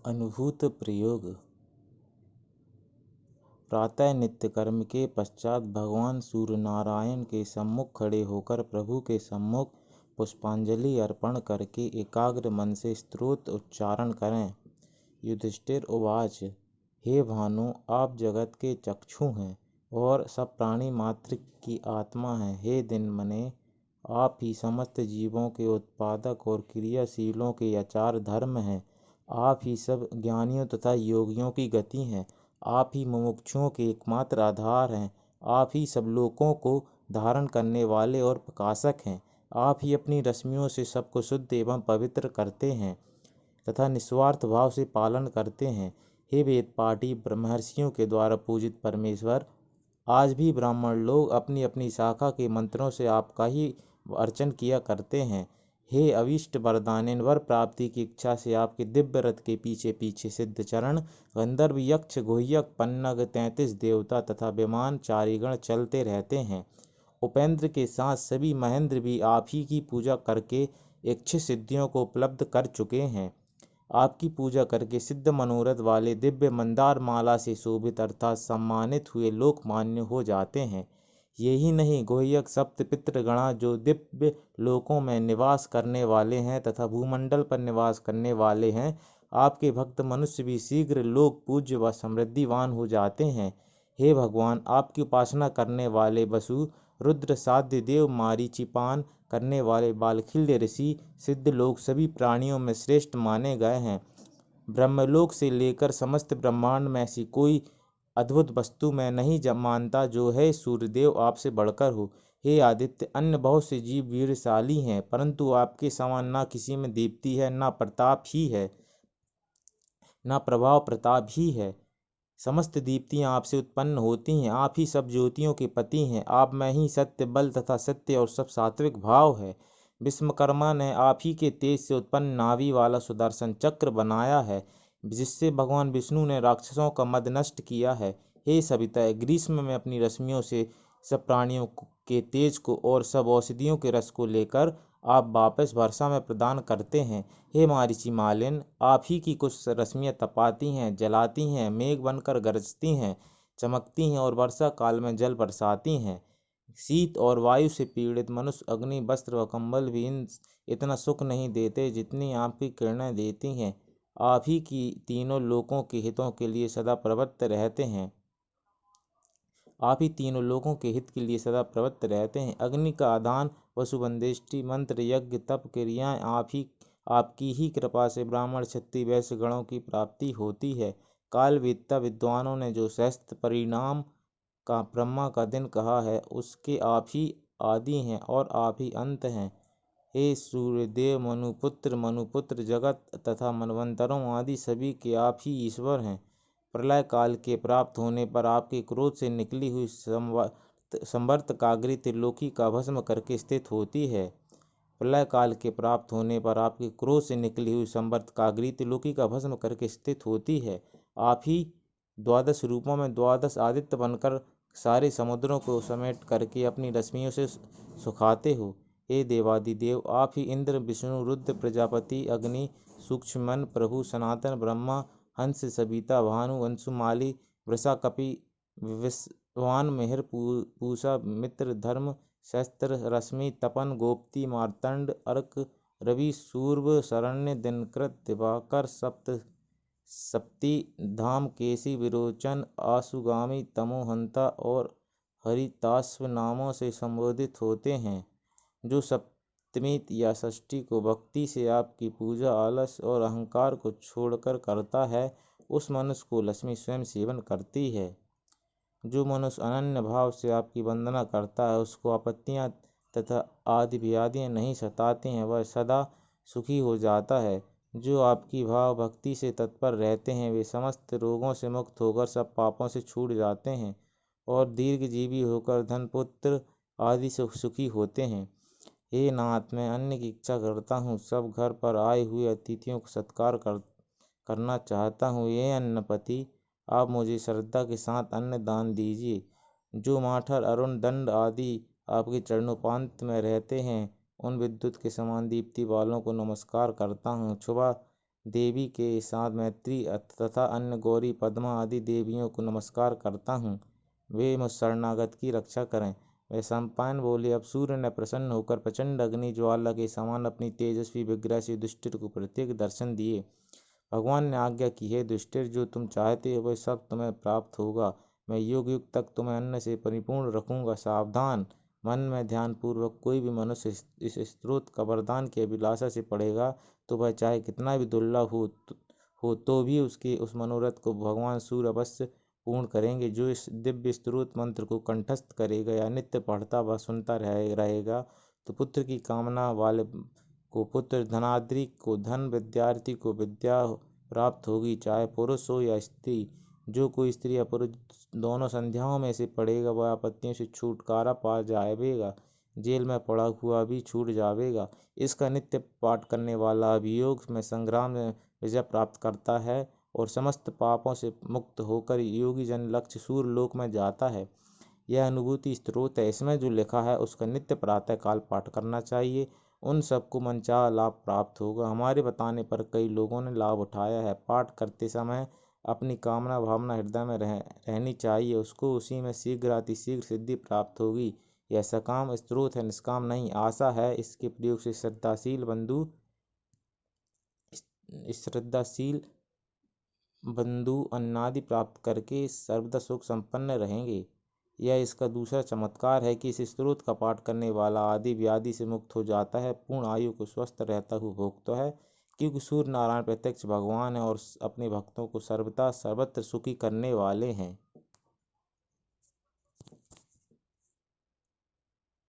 अनुभूत प्रयोग। प्रातः नित्य कर्म के पश्चात भगवान सूर्य नारायण के सम्मुख खड़े होकर प्रभु के सम्मुख पुष्पांजलि अर्पण करके एकाग्र मन से स्तोत्र उच्चारण करें। युधिष्ठिर उवाच, हे भानु, आप जगत के चक्षु हैं और सब प्राणी मात्र की आत्मा हैं। हे दिन मने, आप ही समस्त जीवों के उत्पादक और क्रियाशीलों के आचार धर्म हैं। आप ही सब ज्ञानियों तथा योगियों की गति हैं। आप ही मुमुक्षुओं के एकमात्र आधार हैं। आप ही सब लोकों को धारण करने वाले और प्रकाशक हैं। आप ही अपनी रश्मियों से सबको शुद्ध एवं पवित्र करते हैं तथा निस्वार्थ भाव से पालन करते हैं। हे वेद पाठी महर्षियों के द्वारा पूजित परमेश्वर, आज भी ब्राह्मण लोग अपनी अपनी शाखा के मंत्रों से आपका ही अर्चन किया करते हैं। हे अविष्ट वरदानिन, वर प्राप्ति की इच्छा से आपके दिव्य रथ के पीछे पीछे सिद्ध चरण, गंधर्व, यक्ष, गुह्यक, पन्नग, 33 देवता तथा विमान चारिगण चलते रहते हैं। उपेंद्र के साथ सभी महेंद्र भी आप ही की पूजा करके इच्छित सिद्धियों को उपलब्ध कर चुके हैं। आपकी पूजा करके सिद्ध मनोरथ वाले दिव्य मंदार माला से शोभित अर्थात सम्मानित हुए लोकमान्य हो जाते हैं। यही नहीं, गुह्यक सप्त पितृ गणा जो दिव्य लोकों में निवास करने वाले हैं तथा भूमंडल पर निवास करने वाले हैं, आपके भक्त मनुष्य भी शीघ्र लोक पूज्य व समृद्धिवान हो जाते हैं। हे भगवान, आपकी उपासना करने वाले वसु, रुद्र, साध्य देव, मारीचिपान करने वाले बालखिल्य ऋषि, सिद्ध लोग सभी प्राणियों में श्रेष्ठ माने गए हैं। ब्रह्मलोक से लेकर समस्त ब्रह्मांड में ऐसी कोई अद्भुत वस्तु मैं नहीं मानता जो है सूर्यदेव आपसे बढ़कर हो। हे आदित्य, अन्य बहुत से जीव वीरशाली हैं, परंतु आपके समान ना किसी में दीप्ति है, ना प्रताप ही है, ना प्रभाव प्रताप ही है। समस्त दीप्तियां आपसे उत्पन्न होती हैं। आप ही सब ज्योतियों के पति हैं। आप में ही सत्य, बल तथा सत्य और सब सात्विक भाव है। विश्वकर्मा ने आप ही के तेज से उत्पन्न नाभि वाला सुदर्शन चक्र बनाया है, जिससे भगवान विष्णु ने राक्षसों का मद नष्ट किया है। हे सविता, ग्रीष्म में अपनी रश्मियों से सब प्राणियों के तेज को और सब औषधियों के रस को लेकर आप वापस वर्षा में प्रदान करते हैं। हे मारीची मालिन, आप ही की कुछ रश्मियाँ तपाती हैं, जलाती हैं, मेघ बनकर गरजती हैं, चमकती हैं और वर्षा काल में जल बरसाती हैं। शीत और वायु से पीड़ित मनुष्य, अग्नि, वस्त्र व कंबल भी इतना सुख नहीं देते जितनी आपकी किरणें देती हैं। आप ही की तीनों लोकों के हितों के लिए सदा प्रवृत्त रहते हैं। आप ही तीनों लोगों के हित के लिए सदा प्रवृत्त रहते हैं। अग्नि का आधान, वसुबंदेष्टि, मंत्र, यज्ञ, तप, क्रियाएं आपकी ही कृपा से ब्राह्मण, क्षत्रिय, वैश्य गणों की प्राप्ति होती है। काल वेत्ता विद्वानों ने जो सहस्त्र परिणाम का ब्रह्मा का दिन कहा है, उसके आप ही आदि हैं और आप ही अंत हैं। हे सूर्यदेव, मनुपुत्र, जगत तथा मनवंतरों आदि सभी के आप ही ईश्वर हैं। प्रलय काल के प्राप्त होने पर आपके क्रोध से निकली हुई संवर्तकाग्नि त्रिलोकी का भस्म करके स्थित होती है। प्रलय काल के प्राप्त होने पर आपके क्रोध से निकली हुई संवर्तकाग्नि त्रिलोकी का भस्म करके स्थित होती है। आप ही द्वादश रूपों में द्वादश आदित्य बनकर सारे समुद्रों को समेट करके अपनी रश्मियों से सुखाते हो। हे देवादिदेव, आप ही इंद्र, विष्णु, रुद्र, प्रजापति, अग्नि, सूक्ष्मन, प्रभु, सनातन, ब्रह्मा, हंस, सविता, भानु, अंशुमाली, वृषा, कपि, विश्वान, मिहिर, पूषा, मित्र, धर्म, शस्त्र, रश्मि, तपन, गोप्ती, मार्तंड, अर्क, रवि, सूर्य, शरण्य, दिनकृत, दिवाकर, सप्ती, धाम, केसी, विरोचन, आशुगामी, तमोहंता और हरिताश्व नामों से संबोधित होते हैं। जो सप्तमी या षष्ठी को भक्ति से आपकी पूजा आलस और अहंकार को छोड़कर करता है, उस मनुष्य को लक्ष्मी स्वयं सेवन करती है। जो मनुष्य अनन्य भाव से आपकी वंदना करता है, उसको आपत्तियां तथा आदि व्याधियां नहीं सताती हैं, वह सदा सुखी हो जाता है। जो आपकी भाव भक्ति से तत्पर रहते हैं, वे समस्त रोगों से मुक्त होकर सब पापों से छूट जाते हैं और दीर्घजीवी होकर धन, पुत्र आदि से सुखी होते हैं। हे नाथ, मैं अन्न की इच्छा करता हूँ। सब घर पर आए हुए अतिथियों का सत्कार करना चाहता हूँ। ये अन्नपति, आप मुझे श्रद्धा के साथ अन्न दान दीजिए। जो माठर, अरुण, दंड आदि आपके चरणोपांत में रहते हैं, उन विद्युत के समान दीप्ति वालों को नमस्कार करता हूँ। क्षुभा देवी के साथ मैत्री तथा अन्य गौरी पद्मा आदि देवियों को नमस्कार करता हूँ, वे मुझ शरणागत की रक्षा करें। वे सम्पायन बोले, अब सूर्य ने प्रसन्न होकर प्रचंड अग्नि ज्वाला के समान अपनी तेजस्वी विग्रह से युधिष्ठिर को प्रत्येक दर्शन दिए। भगवान ने आज्ञा की, है युधिष्ठिर, जो तुम चाहते हो वह सब तुम्हें प्राप्त होगा। मैं युग युग तक तुम्हें अन्न से परिपूर्ण रखूंगा। सावधान, मन में ध्यान पूर्वक कोई भी मनुष्य इस स्तोत्र का वरदान की अभिलाषा से पढ़ेगा तो वह चाहे कितना भी दुर्लभ हो तो भी उसके उस मनोरथ को भगवान सूर्य अवश्य पूर्ण करेंगे। जो इस दिव्य स्तोत्र मंत्र को कंठस्थ करेगा या नित्य पढ़ता व सुनता रहेगा तो पुत्र की कामना वाले को पुत्र, धनाद्री को धन, विद्यार्थी को विद्या प्राप्त होगी, चाहे पुरुष हो या स्त्री। जो कोई स्त्री या पुरुष दोनों संध्याओं में से पढ़ेगा वह आपत्तियों से छुटकारा पा जाएगा, जेल में पड़ा हुआ भी छूट जाएगा। इसका नित्य पाठ करने वाला अभियोग में संग्राम में विजय प्राप्त करता है और समस्त पापों से मुक्त होकर योगी जन लक्ष्य सूर्य लोक में जाता है। यह अनुभूति स्रोत है, इसमें जो लिखा है उसका नित्य प्रातः काल पाठ करना चाहिए। उन सबको मनचाहा लाभ प्राप्त होगा। हमारे बताने पर कई लोगों ने लाभ उठाया है। पाठ करते समय अपनी कामना भावना हृदय में रहनी चाहिए, उसको उसी में शीघ्र अतिशीघ्र सिद्धि प्राप्त होगी। यह सकाम स्रोत है, निष्काम नहीं। आशा है इसके प्रयोग से श्रद्धाशील बंधु अन्नादि प्राप्त करके सर्वदा सुख संपन्न रहेंगे। यह इसका दूसरा चमत्कार है कि इस स्तोत्र का पाठ करने वाला आदि व्याधि से मुक्त हो जाता है, पूर्ण आयु को स्वस्थ रहता हुआ भोगता है। क्योंकि सूर्य नारायण प्रत्यक्ष भगवान है और अपने भक्तों को सर्वथा सर्वत्र सुखी करने वाले हैं।